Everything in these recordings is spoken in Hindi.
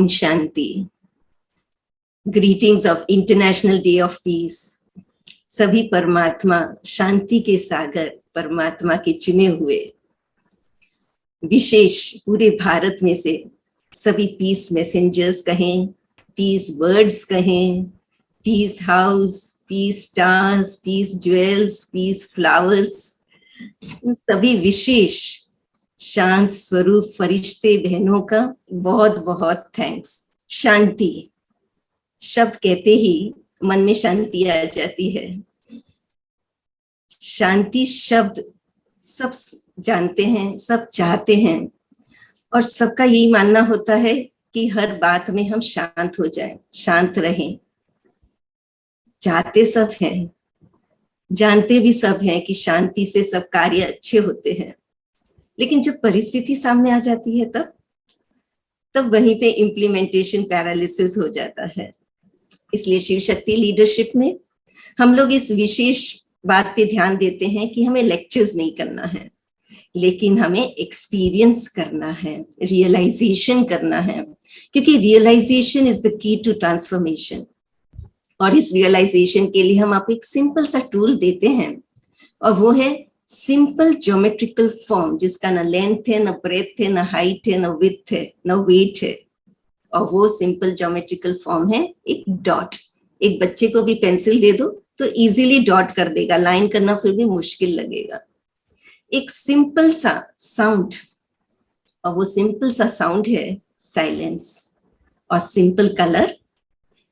ओम शांति। Greetings of international day of peace. सभी परमात्मा शांति के सागर परमात्मा के चुने हुए विशेष पूरे भारत में से सभी पीस मैसेंजर्स कहें, पीस बर्ड्स कहें, peace house, peace stars, peace jewels, peace flowers, सभी विशेष शांत स्वरूप फरिश्ते बहनों का बहुत बहुत थैंक्स। शांति शब्द कहते ही मन में शांति आ जाती है। शांति शब्द सब जानते हैं, सब चाहते हैं और सबका यही मानना होता है कि हर बात में हम शांत हो जाएं, शांत रहें। चाहते सब हैं, जानते भी सब हैं कि शांति से सब कार्य अच्छे होते हैं, लेकिन जब परिस्थिति सामने आ जाती है तब वहीं पे इम्प्लीमेंटेशन पैरालिसिस हो जाता है। इसलिए शिव शक्ति लीडरशिप में हम लोग इस विशेष बात पे ध्यान देते हैं कि हमें लेक्चर्स नहीं करना है, लेकिन हमें एक्सपीरियंस करना है, रियलाइजेशन करना है, क्योंकि realisation is the key to transformation. और इस रियलाइजेशन के लिए हम आपको एक सिंपल सा टूल देते हैं और वो है सिंपल ज्योमेट्रिकल फॉर्म, जिसका ना लेंथ है, ना ब्रेथ है, ना हाइट है, ना विड्थ है, ना वेट है। और वो सिंपल ज्योमेट्रिकल फॉर्म है एक डॉट। एक बच्चे को भी पेंसिल दे दो तो इजीली डॉट कर देगा, लाइन करना फिर भी मुश्किल लगेगा। एक सिंपल सा साउंड, और वो सिंपल सा साउंड है साइलेंस। और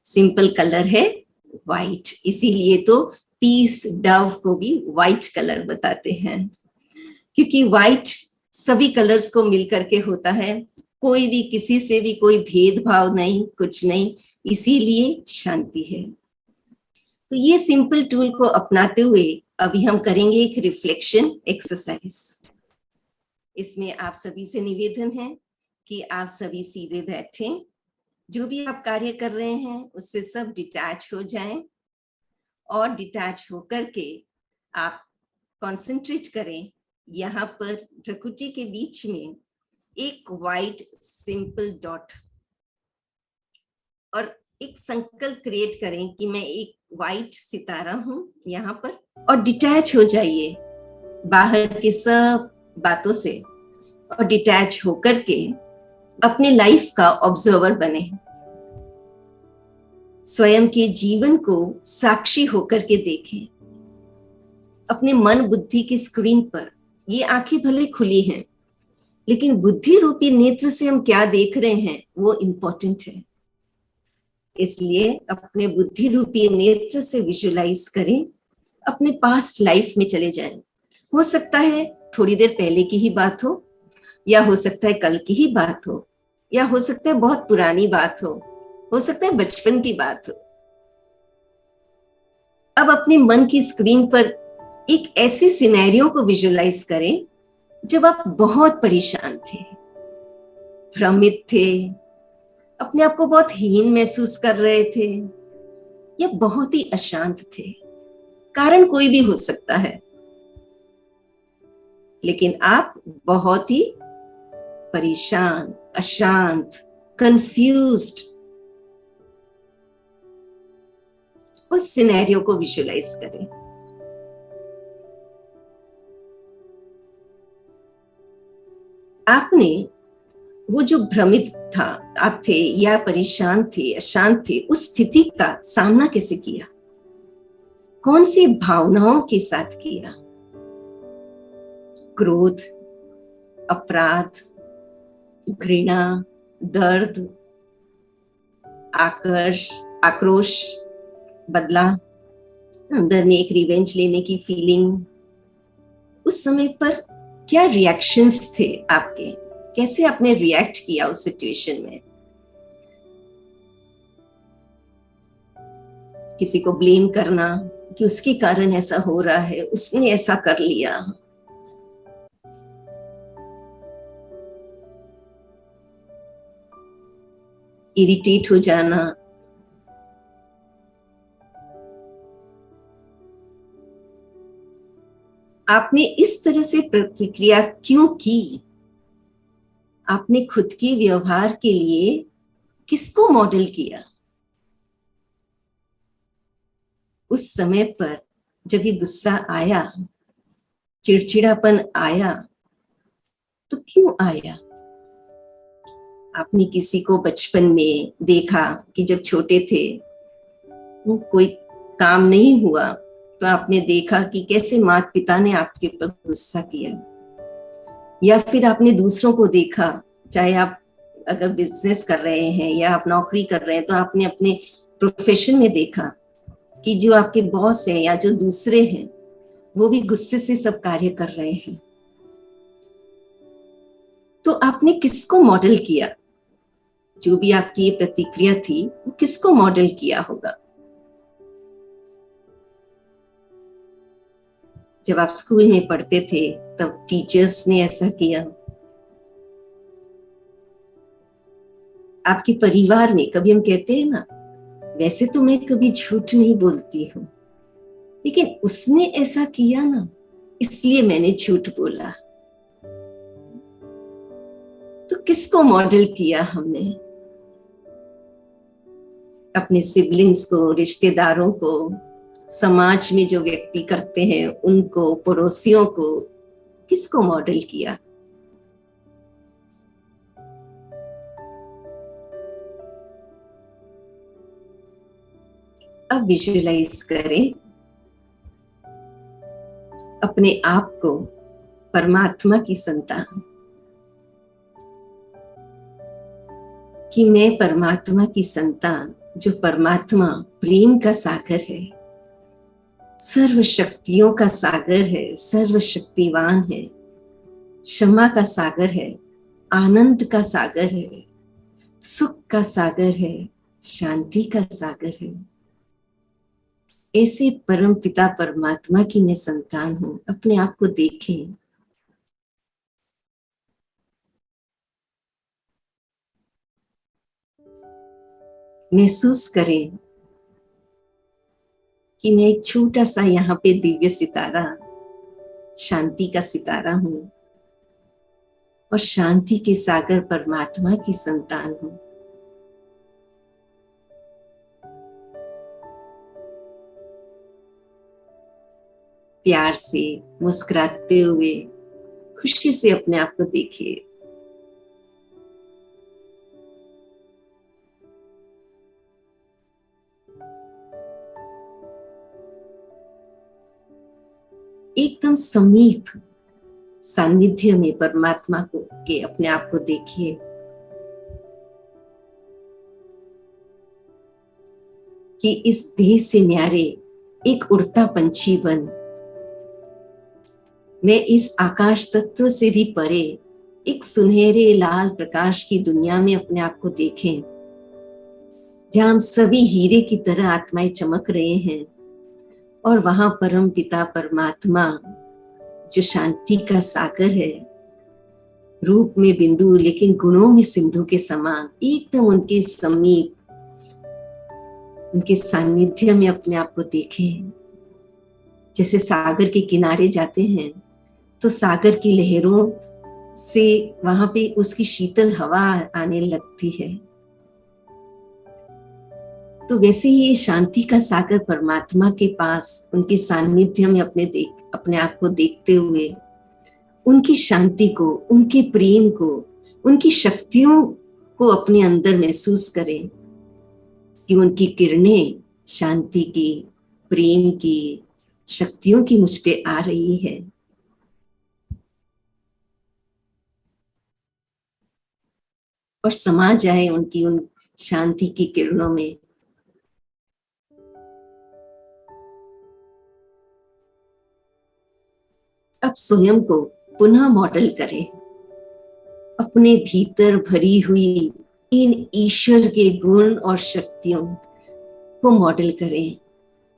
सिंपल कलर है वाइट। इसीलिए तो पीस डव को भी वाइट कलर बताते हैं, क्योंकि वाइट सभी कलर्स को मिलकर के होता है। कोई भी किसी से भी कोई भेदभाव नहीं, कुछ नहीं, इसीलिए शांति है। तो ये सिंपल टूल को अपनाते हुए अभी हम करेंगे एक रिफ्लेक्शन एक्सरसाइज। इसमें आप सभी से निवेदन है कि आप सभी सीधे बैठें, जो भी आप कार्य कर रहे हैं उससे सब डिटैच हो जाएं और डिटैच होकर के आप कंसंट्रेट करें यहाँ पर प्रकृति के बीच में एक वाइट सिंपल डॉट, और एक संकल्प क्रिएट करें कि मैं एक वाइट सितारा हूं यहाँ पर। और डिटैच हो जाइए बाहर के सब बातों से और डिटैच होकर के अपने लाइफ का ऑब्जर्वर बने। स्वयं के जीवन को साक्षी होकर के देखें। अपने मन बुद्धि की स्क्रीन पर ये आंखें भले खुली हैं, लेकिन बुद्धि रूपी नेत्र से हम क्या देख रहे हैं वो इंपॉर्टेंट है। इसलिए अपने बुद्धि रूपी नेत्र से विजुलाइज करें, अपने पास्ट लाइफ में चले जाएं। हो सकता है थोड़ी देर पहले की ही बात हो, या हो सकता है कल की ही बात हो, या हो सकता है बहुत पुरानी बात हो सकता है बचपन की बात हो। अब अपने मन की स्क्रीन पर एक ऐसे सिनेरियो को विजुलाइज करें जब आप बहुत परेशान थे, भ्रमित थे, अपने आप को बहुत हीन महसूस कर रहे थे, या बहुत ही अशांत थे। कारण कोई भी हो सकता है, लेकिन आप बहुत ही परेशान, अशांत, कंफ्यूज्ड। उस सिनेरियो को विजुलाइज करें। आपने वो जो भ्रमित था आप थे, या परेशान थे, अशांत थे, उस स्थिति का सामना कैसे किया? कौन सी भावनाओं के साथ किया? क्रोध, अपराध, घृणा, दर्द, आक्रोश, बदला, अंदर में एक रिवेंज लेने की फीलिंग। उस समय पर क्या रिएक्शंस थे आपके? कैसे आपने रिएक्ट किया उस सिचुएशन में? किसी को ब्लेम करना कि उसके कारण ऐसा हो रहा है, उसने ऐसा कर लिया। इरिटेट हो जाना, आपने इस तरह से प्रतिक्रिया क्यों की? आपने खुद के व्यवहार के लिए किसको मॉडल किया? उस समय पर जब ये गुस्सा आया, चिड़चिड़ापन आया, तो क्यों आया? आपने किसी को बचपन में देखा कि जब छोटे थे वो कोई काम नहीं हुआ तो आपने देखा कि कैसे माता पिता ने आपके ऊपर गुस्सा किया, या फिर आपने दूसरों को देखा, चाहे आप अगर बिजनेस कर रहे हैं या आप नौकरी कर रहे हैं, तो आपने अपने प्रोफेशन में देखा कि जो आपके बॉस हैं या जो दूसरे हैं वो भी गुस्से से सब कार्य कर रहे हैं। तो आपने किसको मॉडल किया? जो भी आपकी ये प्रतिक्रिया थी वो किसको मॉडल किया होगा? जब आप स्कूल में पढ़ते थे तब टीचर्स ने ऐसा किया, आपके परिवार में, कभी हम कहते हैं ना, वैसे तो मैं कभी झूठ नहीं बोलती हूँ, लेकिन उसने ऐसा किया ना इसलिए मैंने झूठ बोला। तो किसको मॉडल किया हमने? अपने सिबलिंग्स को, रिश्तेदारों को, समाज में जो व्यक्ति करते हैं उनको, पड़ोसियों को, किसको मॉडल किया? अब विजुअलाइज करें अपने आप को परमात्मा की संतान, कि मैं परमात्मा की संतान, जो परमात्मा प्रेम का सागर है, सर्व शक्तियों का सागर है, सर्वशक्तिवान है, क्षमा का सागर है, आनंद का सागर है, सुख का सागर है, शांति का सागर है। ऐसे परम पिता परमात्मा की मैं संतान हूं। अपने आप को देखें। महसूस करें कि मैं एक छोटा सा यहाँ पे दिव्य सितारा, शांति का सितारा हूं और शांति के सागर परमात्मा की संतान हूं। प्यार से मुस्कुराते हुए खुशी से अपने आप को देखिए। एकदम समीप सानिध्य में परमात्मा को के अपने आप को देखिए। कि इस देह से न्यारे एक उड़ता पंछी बन, मैं इस आकाश तत्व से भी परे एक सुनहरे लाल प्रकाश की दुनिया में अपने आप को देखें, जहां हम सभी हीरे की तरह आत्माएं चमक रहे हैं और वहां परम पिता परमात्मा, जो शांति का सागर है, रूप में बिंदु लेकिन गुणों में सिंधु के समान, एकदम उनके समीप, उनके सानिध्य में अपने आप को देखें। जैसे सागर के किनारे जाते हैं तो सागर की लहरों से वहां पे उसकी शीतल हवा आने लगती है, तो वैसे ही ये शांति का सागर परमात्मा के पास, उनके सानिध्य में अपने आप को देखते हुए उनकी शांति को, उनके प्रेम को, उनकी शक्तियों को अपने अंदर महसूस करें कि उनकी किरणें शांति की, प्रेम की, शक्तियों की मुझ पे आ रही है। और समा जाए उनकी उन शांति की किरणों में। अब स्वयं को पुनः मॉडल करें, अपने भीतर भरी हुई इन ईश्वर के गुण और शक्तियों को मॉडल करें,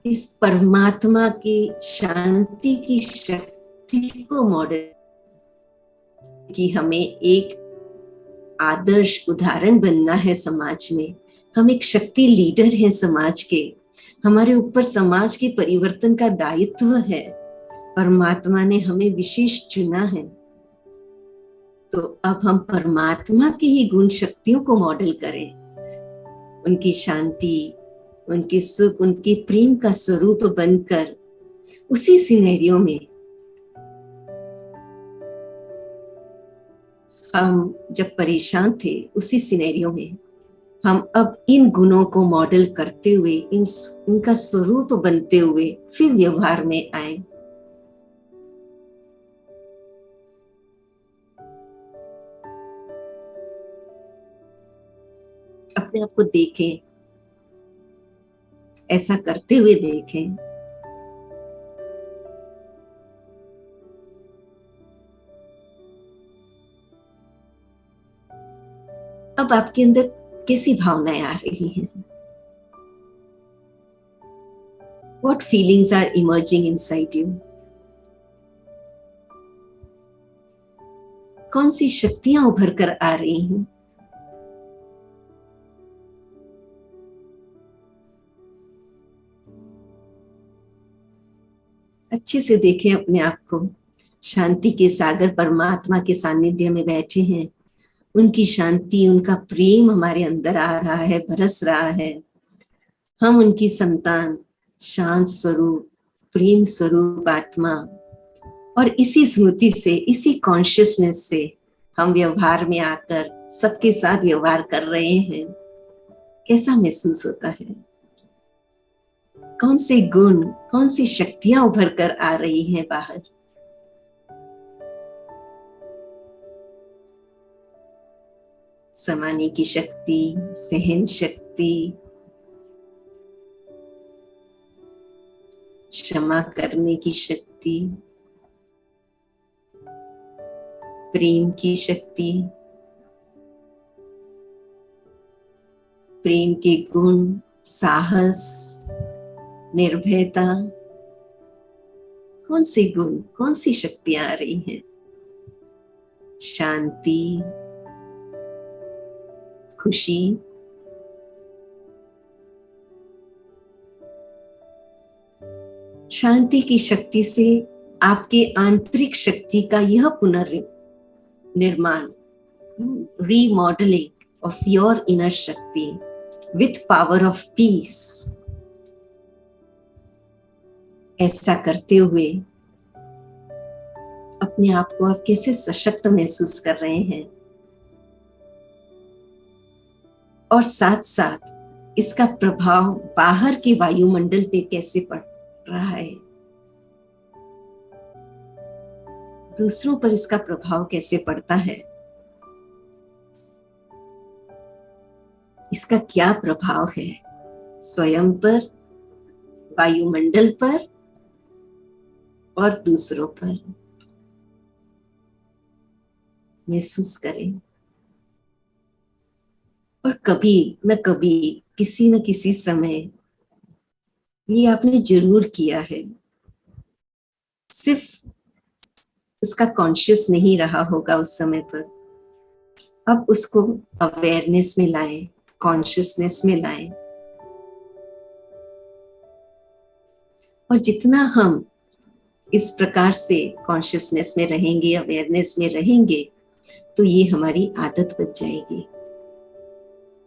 इस परमात्मा की शांति की शक्ति को मॉडल, कि हमें एक आदर्श उदाहरण बनना है समाज में। हम एक शक्ति लीडर हैं समाज के, हमारे ऊपर समाज के परिवर्तन का दायित्व है। परमात्मा ने हमें विशेष चुना है, तो अब हम परमात्मा की ही गुण शक्तियों को मॉडल करें, उनकी शांति, उनकी सुख, उनकी प्रेम का स्वरूप बनकर उसी सिनेरियो में हम जब परेशान थे, उसी सिनेरियो में हम अब इन गुणों को मॉडल करते हुए, इनका स्वरूप बनते हुए फिर व्यवहार में आए। अपने आप को देखें, ऐसा करते हुए देखें। अब आपके अंदर कैसी भावनाएं आ रही हैं? What feelings are emerging inside you? कौन सी शक्तियां उभर कर आ रही हैं? अच्छे से देखें अपने आप को। शांति के सागर परमात्मा के सानिध्य में बैठे हैं। उनकी शांति, उनका प्रेम हमारे अंदर आ रहा है, बरस रहा है। हम उनकी संतान, शांत स्वरूप, प्रेम स्वरूप आत्मा, और इसी स्मृति से, इसी कॉन्शियसनेस से हम व्यवहार में आकर सबके साथ व्यवहार कर रहे हैं। कैसा महसूस होता है? कौन से गुण, कौन सी शक्तियां उभर कर आ रही हैं बाहर? समाने की शक्ति, सहन शक्ति, क्षमा करने की शक्ति, प्रेम की शक्ति, प्रेम के गुण, साहस, निर्भयता। कौन से गुण, कौन सी शक्तियां आ रही हैं? शांति, खुशी, शांति की शक्ति से आपके आंतरिक शक्ति का यह पुनर्निर्माण, रीमॉडलिंग ऑफ योर इनर शक्ति विथ पावर ऑफ पीस। ऐसा करते हुए अपने आप को आप कैसे सशक्त महसूस कर रहे हैं, और साथ साथ इसका प्रभाव बाहर के वायुमंडल पे कैसे पड़ रहा है, दूसरों पर इसका प्रभाव कैसे पड़ता है, इसका क्या प्रभाव है स्वयं पर, वायुमंडल पर और दूसरों पर। महसूस करें। और कभी न कभी, किसी न किसी समय ये आपने जरूर किया है, सिर्फ उसका कॉन्शियस नहीं रहा होगा उस समय पर। अब उसको अवेयरनेस में लाएं, कॉन्शियसनेस में लाएं, और जितना हम इस प्रकार से कॉन्शियसनेस में रहेंगे, अवेयरनेस में रहेंगे, तो ये हमारी आदत बन जाएगी।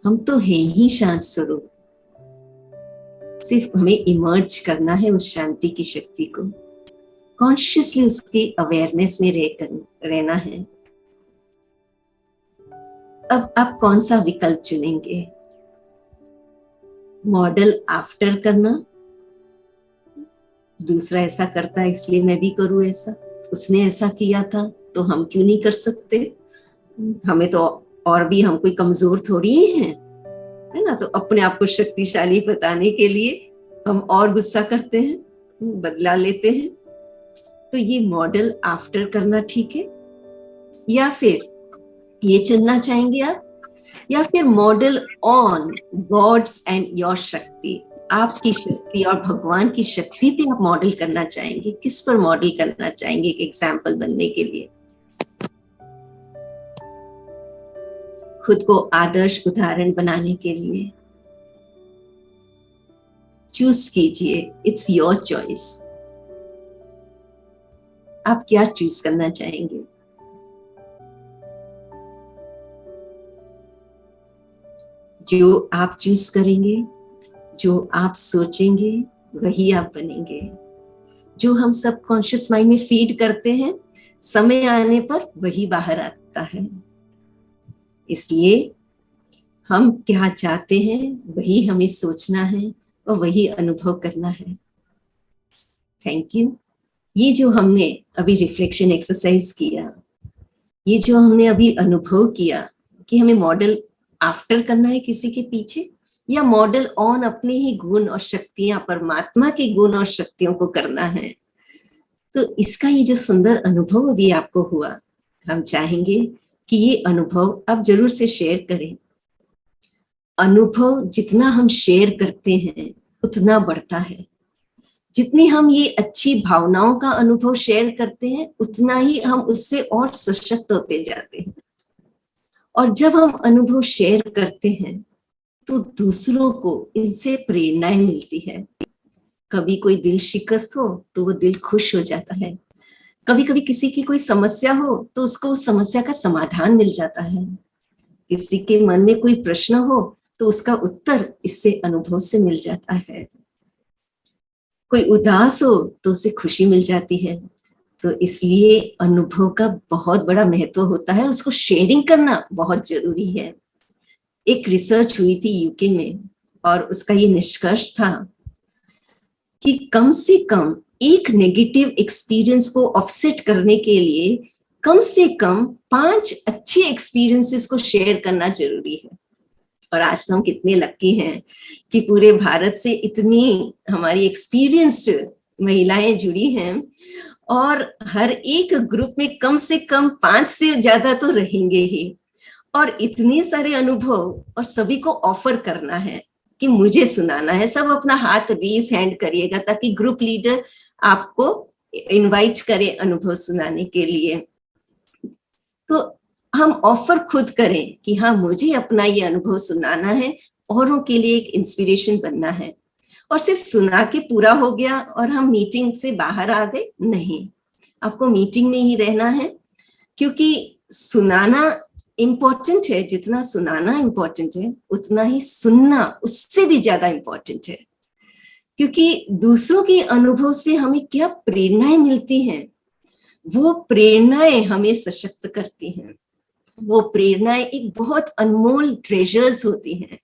हम तो हैं ही शांत स्वरूप, सिर्फ हमें इमर्ज करना है उस शांति की शक्ति को, कॉन्शियसली उसकी अवेयरनेस में रहना है। अब आप कौन सा विकल्प चुनेंगे? मॉडल आफ्टर करना, दूसरा ऐसा करता है इसलिए मैं भी करूं ऐसा, उसने ऐसा किया था तो हम क्यों नहीं कर सकते, हमें तो और भी, हम कोई कमजोर थोड़ी हैं, है ना। तो अपने आप को शक्तिशाली बताने के लिए हम और गुस्सा करते हैं, बदला लेते हैं। तो ये मॉडल आफ्टर करना ठीक है, या फिर ये चुनना चाहेंगे आप, या फिर model on gods and your शक्ति, आपकी शक्ति और भगवान की शक्ति पे आप मॉडल करना चाहेंगे? किस पर मॉडल करना चाहेंगे एक एग्जाम्पल बनने के लिए? खुद को आदर्श उदाहरण बनाने के लिए चूज कीजिए। It's your choice. आप क्या चूज करना चाहेंगे? जो आप चूज करेंगे, जो आप सोचेंगे, वही आप बनेंगे। जो हम सबकॉन्शियस माइंड में फीड करते हैं, समय आने पर वही बाहर आता है। इसलिए हम क्या चाहते हैं वही हमें सोचना है और वही अनुभव करना है। Thank you. ये जो हमने अभी रिफ्लेक्शन एक्सरसाइज किया, ये जो हमने अभी अनुभव किया कि हमें मॉडल आफ्टर करना है किसी के पीछे, या मॉडल ऑन अपने ही गुण और शक्तियां, परमात्मा के गुण और शक्तियों को करना है, तो इसका ये जो सुंदर अनुभव अभी आपको हुआ, हम चाहेंगे कि ये अनुभव आप जरूर से शेयर करें। अनुभव जितना हम शेयर करते हैं उतना बढ़ता है। जितनी हम ये अच्छी भावनाओं का अनुभव शेयर करते हैं उतना ही हम उससे और सशक्त होते जाते हैं। और जब हम अनुभव शेयर करते हैं तो दूसरों को इनसे प्रेरणाएं मिलती है। कभी कोई दिल शिकस्त हो तो वो दिल खुश हो जाता है, कभी कभी किसी की कोई समस्या हो तो उसको उस समस्या का समाधान मिल जाता है, किसी के मन में कोई प्रश्न हो तो उसका उत्तर इससे अनुभव से मिल जाता है, कोई उदास हो तो उसे खुशी मिल जाती है। तो इसलिए अनुभव का बहुत बड़ा महत्व होता है, उसको शेयरिंग करना बहुत जरूरी है। एक रिसर्च हुई थी यूके में और उसका ये निष्कर्ष था कि कम से कम एक नेगेटिव एक्सपीरियंस को ऑफसेट करने के लिए कम से कम 5 अच्छे एक्सपीरियंसेस को शेयर करना जरूरी है। और आज तो हम कितने लकी हैं कि पूरे भारत से इतनी हमारी एक्सपीरियंस्ड महिलाएं जुड़ी हैं, और हर एक ग्रुप में कम से कम 5 से ज्यादा तो रहेंगे ही। और इतने सारे अनुभव और सभी को ऑफर करना है कि मुझे सुनाना है। सब अपना हाथ रेज हैंड करिएगा ताकि ग्रुप लीडर आपको इनवाइट करे अनुभव सुनाने के लिए। तो हम ऑफर खुद करें कि हाँ, मुझे अपना ये अनुभव सुनाना है, औरों के लिए एक इंस्पिरेशन बनना है। और सिर्फ सुना के पूरा हो गया और हम मीटिंग से बाहर आ गए, नहीं, आपको मीटिंग में ही रहना है, क्योंकि सुनाना इम्पोर्टेंट है। जितना सुनाना इम्पोर्टेंट है उतना ही सुनना उससे भी ज्यादा इम्पोर्टेंट है, क्योंकि दूसरों के अनुभव से हमें क्या प्रेरणाएं मिलती हैं, वो प्रेरणाएं हमें सशक्त करती हैं। वो प्रेरणाएं एक बहुत अनमोल ट्रेजर्स होती हैं।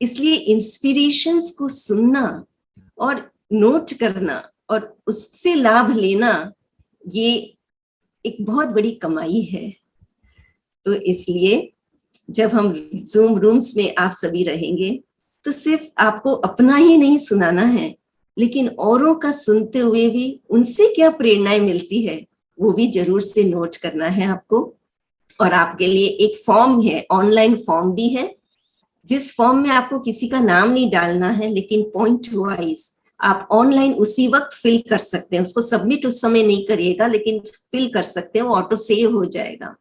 इसलिए इंस्पिरेशंस को सुनना और नोट करना और उससे लाभ लेना, ये एक बहुत बड़ी कमाई है। तो इसलिए जब हम जूम रूम्स में आप सभी रहेंगे तो सिर्फ आपको अपना ही नहीं सुनाना है, लेकिन औरों का सुनते हुए भी उनसे क्या प्रेरणाएं मिलती है वो भी जरूर से नोट करना है आपको। और आपके लिए एक फॉर्म है, ऑनलाइन फॉर्म भी है, जिस फॉर्म में आपको किसी का नाम नहीं डालना है, लेकिन पॉइंट वाइज आप ऑनलाइन उसी वक्त फिल कर सकते हैं। उसको सबमिट उस समय नहीं करिएगा, लेकिन फिल कर सकते हैं, वो ऑटो सेव हो जाएगा।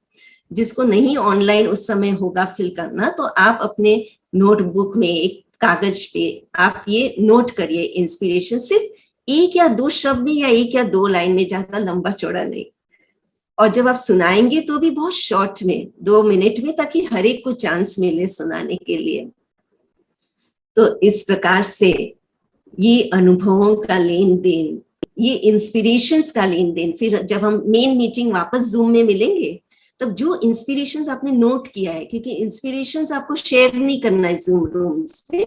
जिसको नहीं ऑनलाइन उस समय होगा फिल करना, तो आप अपने नोटबुक में एक कागज पे आप ये नोट करिए इंस्पिरेशन, सिर्फ 1 या 2 शब्द में या 1 या 2 लाइन में, ज्यादा लंबा चौड़ा नहीं। और जब आप सुनाएंगे तो भी बहुत शॉर्ट में, 2 मिनट में, ताकि हर एक को चांस मिले सुनाने के लिए। तो इस प्रकार से ये अनुभवों का लेन देन, ये इंस्पिरेशंस का लेन देन, फिर जब हम मेन मीटिंग वापस जूम में मिलेंगे तब जो इंस्पिरेशंस आपने नोट किया है, क्योंकि इंस्पिरेशंस आपको शेयर नहीं करना है जूम रूम्स पे,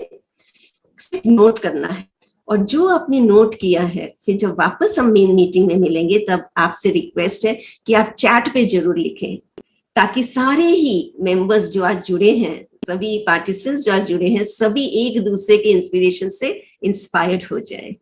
सिर्फ नोट करना है। और जो आपने नोट किया है, फिर जब वापस हम मेन मीटिंग में मिलेंगे तब आपसे रिक्वेस्ट है कि आप चैट पे जरूर लिखें, ताकि सारे ही मेंबर्स जो आज जुड़े हैं, सभी पार्टिसिपेंट्स जो आज जुड़े हैं, सभी एक दूसरे के इंस्पिरेशन से इंस्पायर्ड हो जाए।